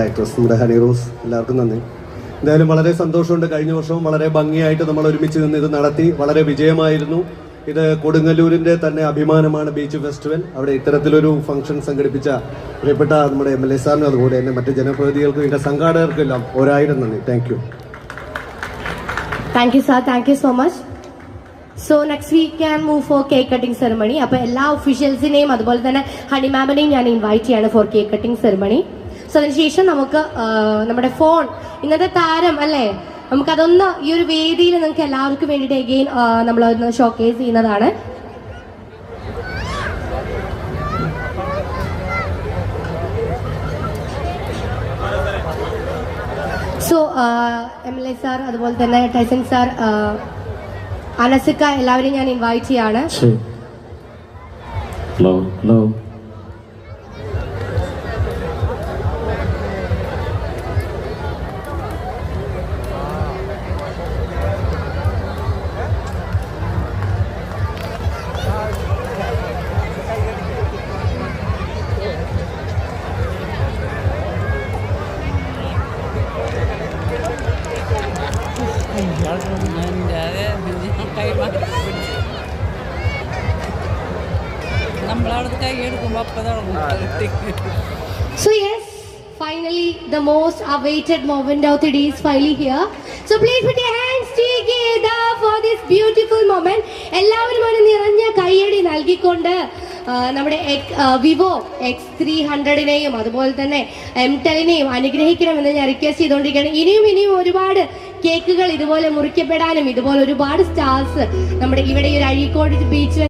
Actress നമ്മുടെ ഹണി റോസ്, എല്ലാവർക്കും നന്ദി. എന്തായാലും വളരെ സന്തോഷമുണ്ട്. കഴിഞ്ഞ വർഷവും വളരെ ഭംഗിയായിട്ട് നമ്മൾ ഒരുമിച്ച് നിന്ന് ഇത് നടത്തി, വളരെ വിജയമായിരുന്നു. ഇത് കൊടുങ്ങല്ലൂരിൻ്റെ തന്നെ അഭിമാനമാണ് ബീച്ച് ഫെസ്റ്റിവൽ. അവിടെ ഇത്തരത്തിലൊരു ഫംഗ്ഷൻ സംഘടിപ്പിച്ച പ്രിയപ്പെട്ട നമ്മുടെ MLA സാറിനും അതുപോലെ തന്നെ മറ്റ് ജനപ്രതിനിധികൾക്കും ഇതിൻ്റെ സംഘാടകർക്കും എല്ലാം 1000 നന്ദി. Thank you. Thank you, sir. Thank you so much. So next we can move for cake cutting ceremony. അപ്പോൾ എല്ലാ ഒഫീഷ്യൽസിനെയും അതുപോലെ തന്നെ ഹണി മാമിനെയും ഞാൻ ഇൻവൈറ്റ് ചെയ്യാണ് for cake cutting ceremony. So അതിനുശേഷം നമുക്ക് നമ്മുടെ ഫോൺ, ഇന്നത്തെ താരം അല്ലേ, നമുക്കതൊന്ന് ഈ ഒരു വേദിയിൽ നിങ്ങൾക്ക് എല്ലാവർക്കും വേണ്ടിയിട്ട് എഗെയിൻ നമ്മളൊന്ന് ഷോക്കേസ് ചെയ്യുന്നതാണ്. സോ MLA സാർ അതുപോലെ തന്നെ ടൈസൺ സാർ, അനസിക്ക, എല്ലാവരെയും ഞാൻ ഇൻവൈറ്റ് ചെയ്യാണ്. Hello hello. So yes, finally the most awaited moment of the day is finally here. So please put your hands together for this beautiful moment. എല്ലാവരും ഒരു നിറഞ്ഞ കയ്യടി നൽകിക്കൊണ്ട് നമ്മുടെ വിവോ X300നെയും അതുപോലെ തന്നെ M10നെയും അനുഗ്രഹിക്കണമെന്ന് ഞാൻ റിക്വസ്റ്റ് ചെയ്തുകൊണ്ടിരിക്കുകയാണ്. ഇനിയും ഒരുപാട് കേക്കുകൾ ഇതുപോലെ മുറിക്കപ്പെടാനും ഇതുപോലെ ഒരുപാട് സ്റ്റാർസ് നമ്മുടെ ഇവിടെ ഈ ഒരു അഴീക്കോട് ബീച്ച്